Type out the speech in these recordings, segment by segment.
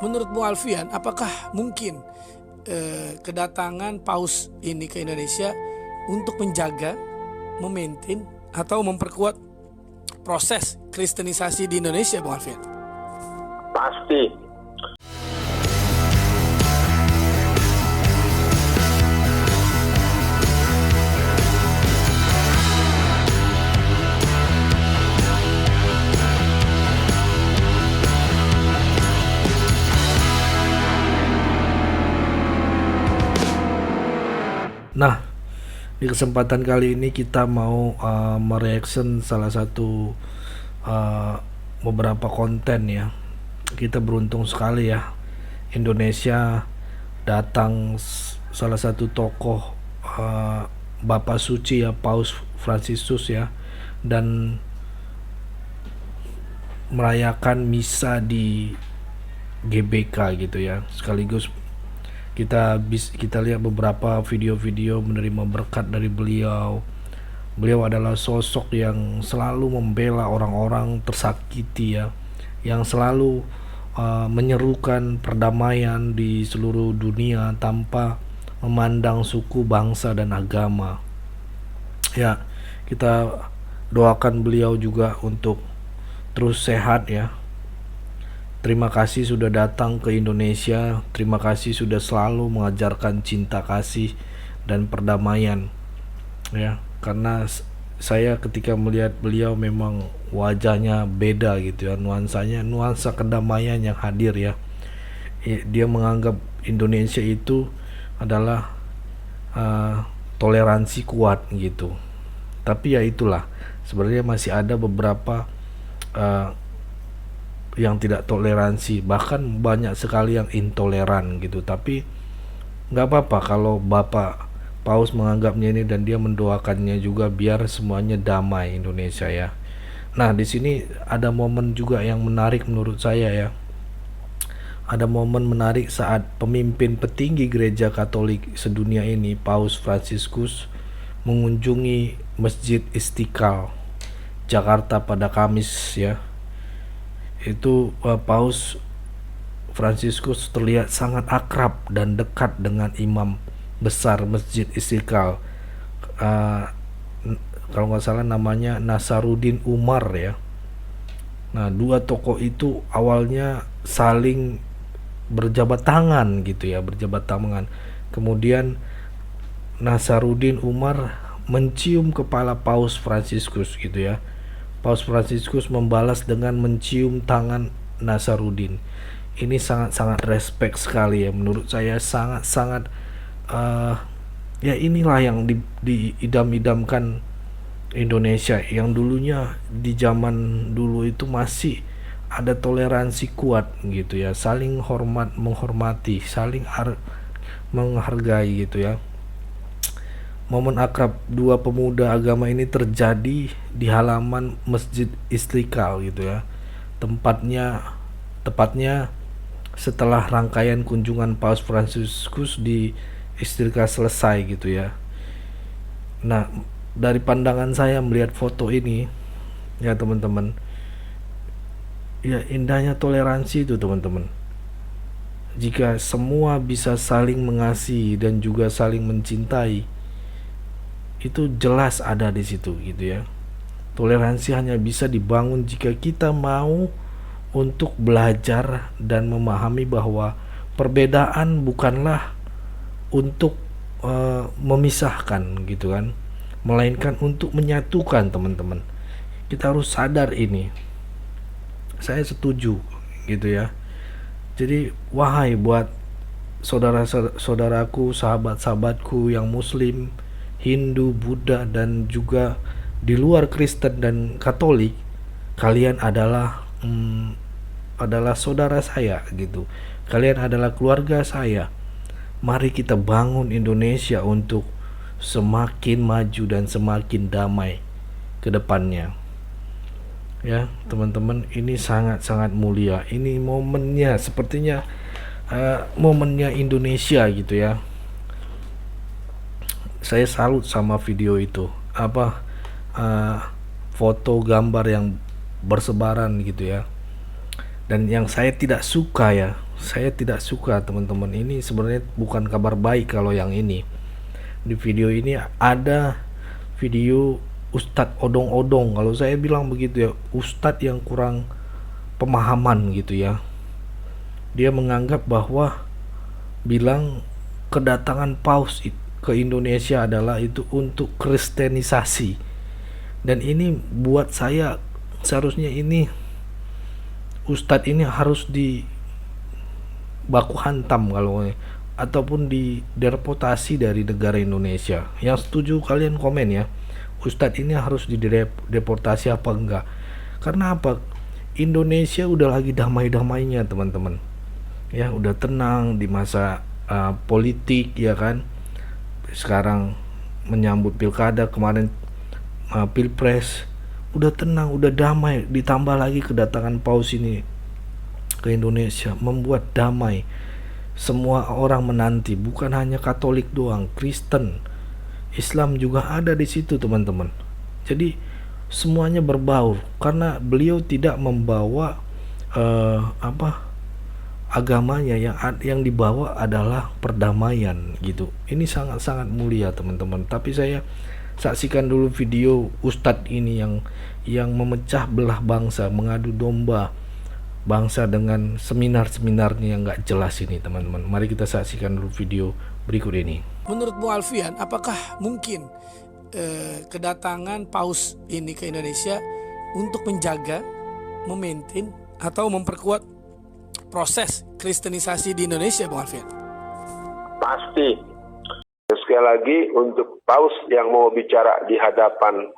Menurut Bung Alfian, apakah mungkin kedatangan Paus ini ke Indonesia untuk menjaga, memaintain, atau memperkuat proses kristenisasi di Indonesia, Bung Alfian? Pasti. Nah, di kesempatan kali ini kita mau mereaction salah satu beberapa konten ya. Kita beruntung sekali ya, Indonesia datang salah satu tokoh Bapak Suci ya, Paus Fransiskus ya, dan merayakan misa di GBK gitu ya. Sekaligus kita lihat beberapa video-video menerima berkat dari beliau. Beliau adalah sosok yang selalu membela orang-orang tersakiti ya, yang selalu menyerukan perdamaian di seluruh dunia tanpa memandang suku, bangsa, dan agama. Ya, kita doakan beliau juga untuk terus sehat ya. Terima kasih sudah datang ke Indonesia. Terima kasih sudah selalu mengajarkan cinta kasih dan perdamaian ya. Karena saya ketika melihat beliau memang wajahnya beda gitu ya, nuansa kedamaian yang hadir ya. Dia menganggap Indonesia itu adalah toleransi kuat gitu. Tapi ya itulah, sebenarnya masih ada beberapa yang tidak toleransi, bahkan banyak sekali yang intoleran gitu. Tapi nggak apa-apa kalau Bapak Paus menganggapnya ini dan dia mendoakannya juga biar semuanya damai Indonesia ya. Nah, di sini ada momen juga yang menarik menurut saya ya. Ada momen menarik saat pemimpin petinggi gereja Katolik sedunia ini, Paus Fransiskus, mengunjungi Masjid Istiqlal Jakarta pada Kamis ya. Itu Paus Fransiskus terlihat sangat akrab dan dekat dengan imam besar Masjid Istiqlal. Kalau nggak salah namanya Nasaruddin Umar ya. Nah, dua tokoh itu awalnya saling berjabat tangan gitu ya, berjabat tangan. Kemudian Nasaruddin Umar mencium kepala Paus Fransiskus gitu ya. Paus Fransiskus membalas dengan mencium tangan Nasaruddin. Ini sangat-sangat respect sekali ya, menurut saya sangat-sangat ya inilah yang diidam-idamkan Indonesia, yang dulunya di zaman dulu itu masih ada toleransi kuat gitu ya, saling menghormati, saling menghargai gitu ya. Momen akrab dua pemuda agama ini terjadi di halaman Masjid Istiqlal gitu ya. Tepatnya setelah rangkaian kunjungan Paus Fransiskus di Istiqlal selesai gitu ya. Nah, dari pandangan saya melihat foto ini ya teman-teman, ya indahnya toleransi itu teman-teman. Jika semua bisa saling mengasihi dan juga saling mencintai, itu jelas ada di situ gitu ya. Toleransi hanya bisa dibangun jika kita mau untuk belajar dan memahami bahwa perbedaan bukanlah untuk memisahkan gitu kan, melainkan untuk menyatukan teman-teman. Kita harus sadar ini. Saya setuju gitu ya. Jadi wahai buat saudara-saudaraku, sahabat-sahabatku yang muslim, Hindu, Buddha, dan juga di luar Kristen dan Katolik, kalian adalah saudara saya gitu. Kalian adalah keluarga saya. Mari kita bangun Indonesia untuk semakin maju dan semakin damai ke depannya. Ya, teman-teman, ini sangat-sangat mulia. Ini momennya, sepertinya momennya Indonesia gitu ya. Saya salut sama video itu, foto gambar yang bersebaran gitu ya. Dan yang saya tidak suka ya, saya tidak suka teman-teman. Ini sebenarnya bukan kabar baik kalau yang ini. Di video ini ada video Ustadz odong-odong, kalau saya bilang begitu ya, Ustadz yang kurang pemahaman gitu ya. Dia menganggap bahwa bilang kedatangan paus ke Indonesia adalah itu untuk kristenisasi. Dan ini buat saya, seharusnya ini Ustadz ini harus di baku hantam kalau ataupun di deportasi dari negara Indonesia. Yang setuju kalian komen ya, Ustadz ini harus dideportasi apa enggak? Karena apa? Indonesia udah lagi damai-damainya teman-teman. Ya udah tenang di masa politik ya kan. Sekarang menyambut pilkada, kemarin pilpres, udah tenang, udah damai. Ditambah lagi kedatangan paus ini ke Indonesia membuat damai. Semua orang menanti, bukan hanya Katolik doang, Kristen, Islam juga ada di situ teman-teman. Jadi semuanya berbaur karena beliau tidak membawa agamanya, yang dibawa adalah perdamaian gitu. Ini sangat-sangat mulia teman-teman. Tapi saya saksikan dulu video Ustadz ini yang memecah belah bangsa, mengadu domba bangsa dengan seminar-seminarnya yang nggak jelas ini teman-teman. Mari kita saksikan dulu video berikut ini. Menurut Bung Alfian, apakah mungkin kedatangan paus ini ke Indonesia untuk menjaga, memaintain atau memperkuat proses kristenisasi di Indonesia, Bung Alfian? Pasti. Sekali lagi, untuk paus yang mau bicara di hadapan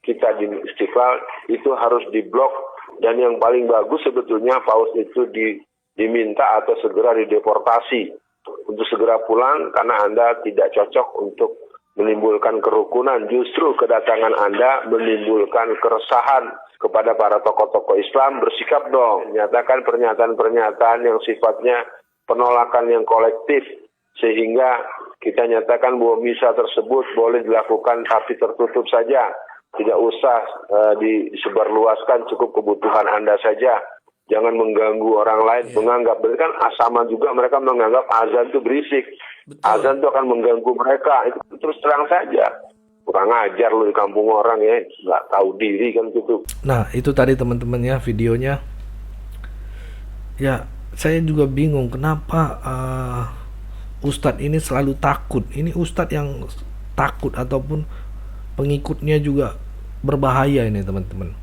kita di Istiqlal itu harus diblok, dan yang paling bagus sebetulnya paus itu diminta atau segera dideportasi untuk segera pulang, karena Anda tidak cocok untuk menimbulkan kerukunan. Justru kedatangan Anda menimbulkan keresahan kepada para tokoh-tokoh Islam. Bersikap dong, nyatakan pernyataan-pernyataan yang sifatnya penolakan yang kolektif, sehingga kita nyatakan bahwa misa tersebut boleh dilakukan tapi tertutup saja. Tidak usah disebarluaskan, cukup kebutuhan Anda saja. Jangan mengganggu orang lain, menganggap, berarti kan sama juga mereka menganggap azan itu berisik. Betul. Azan itu akan mengganggu mereka, itu terus terang saja. Kurang ajar lu di kampung orang ya, nggak tahu diri kan gitu. Nah itu tadi teman-teman ya videonya. Ya saya juga bingung kenapa Ustadz ini selalu takut. Ini Ustadz yang takut ataupun pengikutnya juga berbahaya ini teman-teman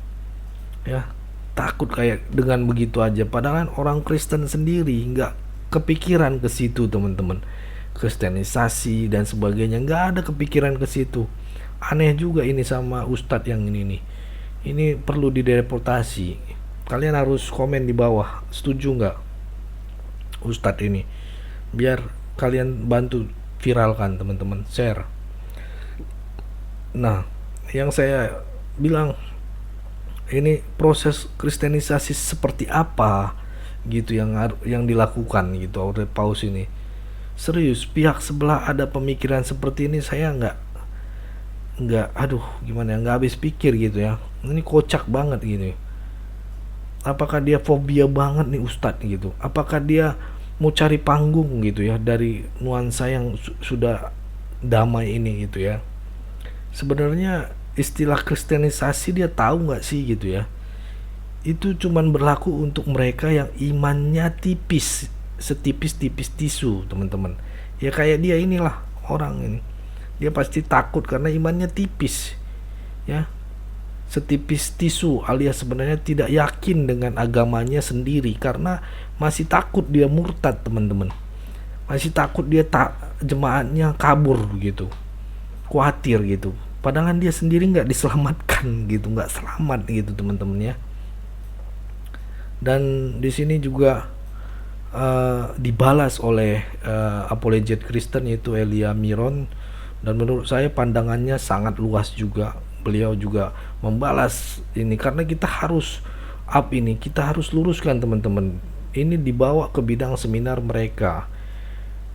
ya, takut kayak dengan begitu aja, padahal orang Kristen sendiri nggak kepikiran ke situ teman-teman, kristenisasi dan sebagainya, nggak ada kepikiran ke situ. Aneh juga ini sama Ustadz yang ini nih, ini perlu dideportasi. Kalian harus komen di bawah, setuju nggak Ustadz ini, biar kalian bantu viralkan teman-teman, share. Nah, yang saya bilang ini proses kristenisasi seperti apa gitu yang dilakukan gitu oleh paus ini. Serius, pihak sebelah ada pemikiran seperti ini, saya nggak gimana ya, nggak habis pikir gitu ya. Ini kocak banget gitu. Apakah dia fobia banget nih Ustadz gitu? Apakah dia mau cari panggung gitu ya dari nuansa yang sudah damai ini gitu ya? Sebenarnya istilah kristenisasi dia tahu nggak sih gitu ya? Itu cuman berlaku untuk mereka yang imannya tipis, setipis-tipis tisu teman-teman. Ya kayak dia inilah orang ini. Dia pasti takut karena imannya tipis ya, setipis tisu, alias sebenarnya tidak yakin dengan agamanya sendiri karena masih takut dia murtad teman-teman. Masih takut dia jemaatnya kabur gitu, khawatir gitu. Padahal dia sendiri nggak diselamatkan gitu, nggak selamat gitu teman-teman ya. Dan di sini juga dibalas oleh apologet Kristen yaitu Elia Miron, dan menurut saya pandangannya sangat luas juga. Beliau juga membalas ini karena kita harus kita harus luruskan teman-teman. Ini dibawa ke bidang seminar mereka.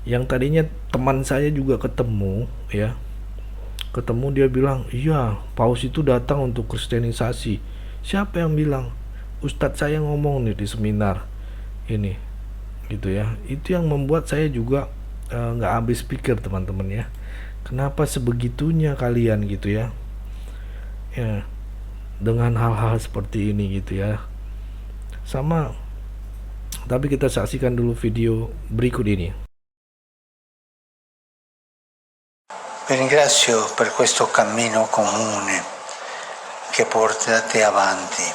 Yang tadinya teman saya juga ketemu dia bilang, iya paus itu datang untuk kristenisasi. Siapa yang bilang? Ustadz saya ngomong nih di seminar ini gitu ya. Itu yang membuat saya juga nggak habis pikir teman-teman ya, kenapa sebegitunya kalian gitu ya, ya dengan hal-hal seperti ini gitu ya. Sama, tapi kita saksikan dulu video berikut ini. Vi ringrazio per questo cammino comune che portate avanti.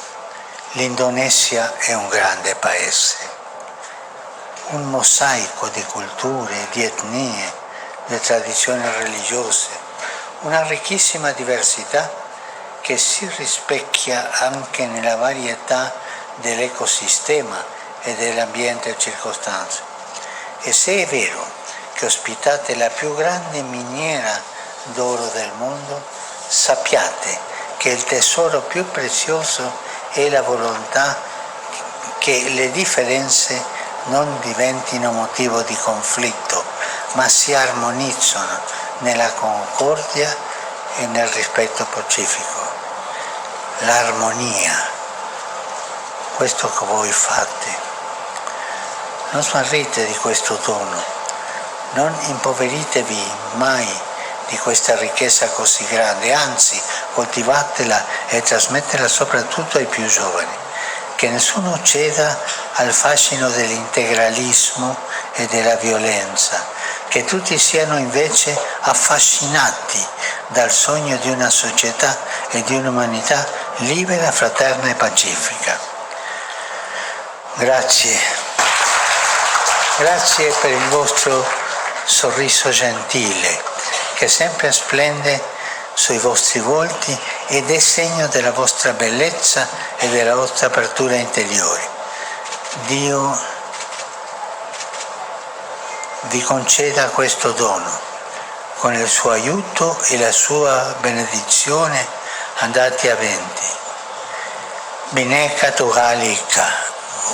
L'Indonesia è un grande paese, un mosaico di culture, di etnie, di tradizioni religiose, una ricchissima diversità che si rispecchia anche nella varietà dell'ecosistema e dell'ambiente circostante. E se è vero che ospitate la più grande miniera d'oro del mondo, sappiate che il tesoro più prezioso è la volontà che le differenze non diventino motivo di conflitto, ma si armonizzano nella concordia e nel rispetto pacifico. L'armonia, questo che voi fate. Non smarrite di questo dono, non impoveritevi mai di questa ricchezza così grande, anzi coltivatela e trasmettetela soprattutto ai più giovani, che nessuno ceda al fascino dell'integralismo e della violenza, che tutti siano invece affascinati dal sogno di una società e di un'umanità libera, fraterna e pacifica. Grazie. Grazie per il vostro sorriso gentile, che sempre splende sui vostri volti ed è segno della vostra bellezza e della vostra apertura interiore. Dio vi conceda questo dono. Con il suo aiuto e la sua benedizione andate avanti. Bineka Tunggal Ika,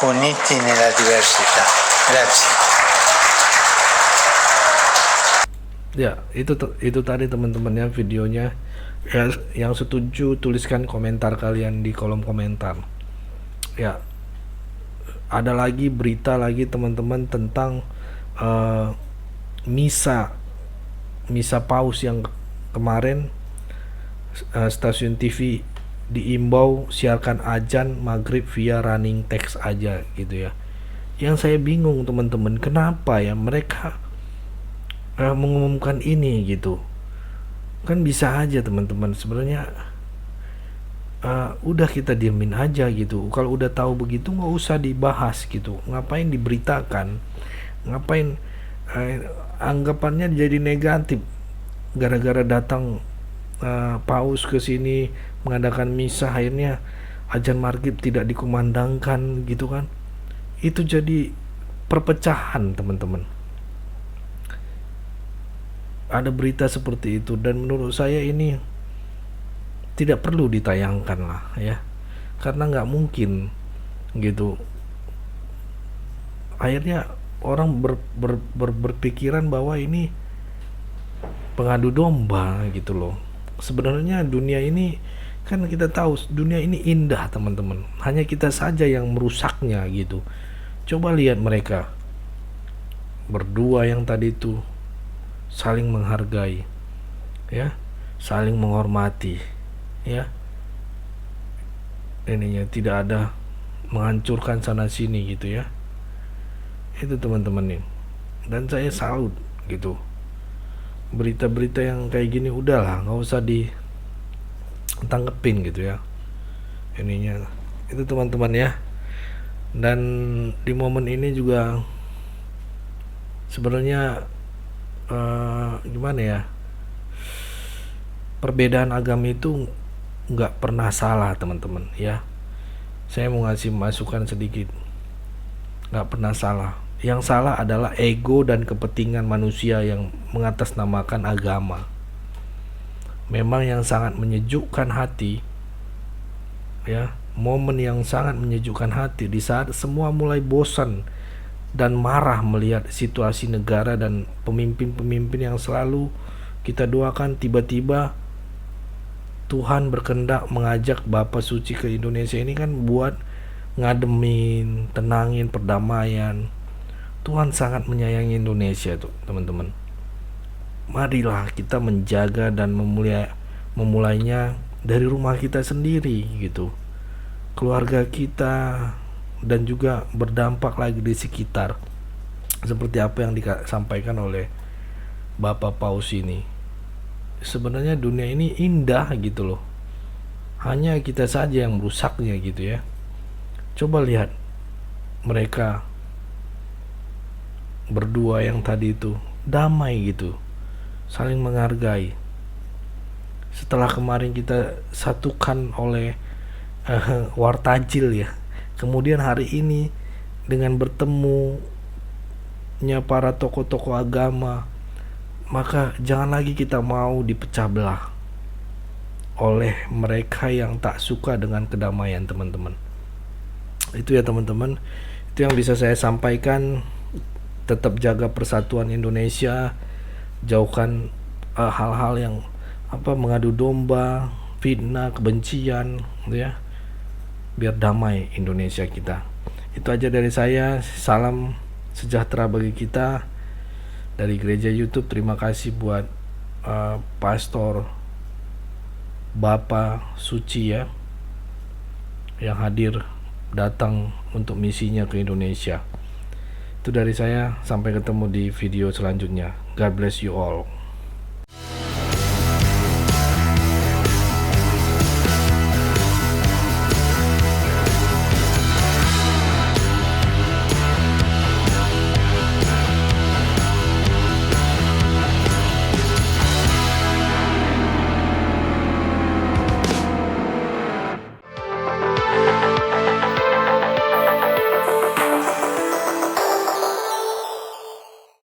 uniti nella diversità. Grazie. Ya, itu tadi teman-teman ya videonya. Ya, yang setuju tuliskan komentar kalian di kolom komentar. Ya, ada lagi berita lagi teman-teman tentang misa paus yang kemarin stasiun TV diimbau siarkan azan maghrib via running text aja gitu ya. Yang saya bingung teman-teman, kenapa ya mereka mengumumkan ini gitu. Kan bisa aja teman-teman sebenarnya udah kita diemin aja gitu. Kalau udah tahu begitu nggak usah dibahas gitu. Ngapain diberitakan? Ngapain anggapannya jadi negatif gara-gara datang paus ke sini mengadakan misa, akhirnya azan maghrib tidak dikumandangkan gitu kan. Itu jadi perpecahan teman-teman. Ada berita seperti itu dan menurut saya ini tidak perlu ditayangkan lah ya, karena nggak mungkin gitu. Akhirnya orang berpikiran bahwa ini pengadu domba gitu loh. Sebenarnya dunia ini kan kita tahu dunia ini indah teman-teman, hanya kita saja yang merusaknya gitu. Coba lihat mereka berdua yang tadi itu saling menghargai ya, saling menghormati ya, ininya tidak ada menghancurkan sana sini gitu ya. Itu teman-teman nih, dan saya salut gitu. Berita-berita yang kayak gini udahlah nggak usah ditanggepin gitu ya ininya. Itu teman-teman ya. Dan di momen ini juga sebenarnya gimana ya, perbedaan agama itu nggak pernah salah teman-teman ya. Saya mau ngasih masukan sedikit, nggak pernah salah. Yang salah adalah ego dan kepentingan manusia yang mengatasnamakan agama. Memang yang sangat menyejukkan hati ya, momen yang sangat menyejukkan hati di saat semua mulai bosan dan marah melihat situasi negara dan pemimpin-pemimpin yang selalu kita doakan, tiba-tiba Tuhan berkehendak mengajak Bapa Suci ke Indonesia ini kan buat ngademin, tenangin perdamaian, Tuhan sangat menyayangi Indonesia tuh teman-teman. Marilah kita menjaga dan memulainya dari rumah kita sendiri gitu, keluarga kita, dan juga berdampak lagi di sekitar, seperti apa yang disampaikan oleh Bapak Paus ini. Sebenarnya dunia ini indah gitu loh, hanya kita saja yang merusaknya gitu ya. Coba lihat mereka berdua yang tadi itu damai gitu, saling menghargai. Setelah kemarin kita satukan oleh wartajil ya, kemudian hari ini dengan bertemunya para tokoh-tokoh agama, maka jangan lagi kita mau dipecah belah oleh mereka yang tak suka dengan kedamaian teman-teman. Itu ya teman-teman, itu yang bisa saya sampaikan. Tetap jaga persatuan Indonesia, jauhkan hal-hal yang mengadu domba, fitnah, kebencian gitu ya, biar damai Indonesia kita. Itu aja dari saya. Salam sejahtera bagi kita dari Gereja YouTube. Terima kasih buat Pastor Bapak Suci ya, yang hadir datang untuk misinya ke Indonesia. Itu dari saya, sampai ketemu di video selanjutnya. God bless you all.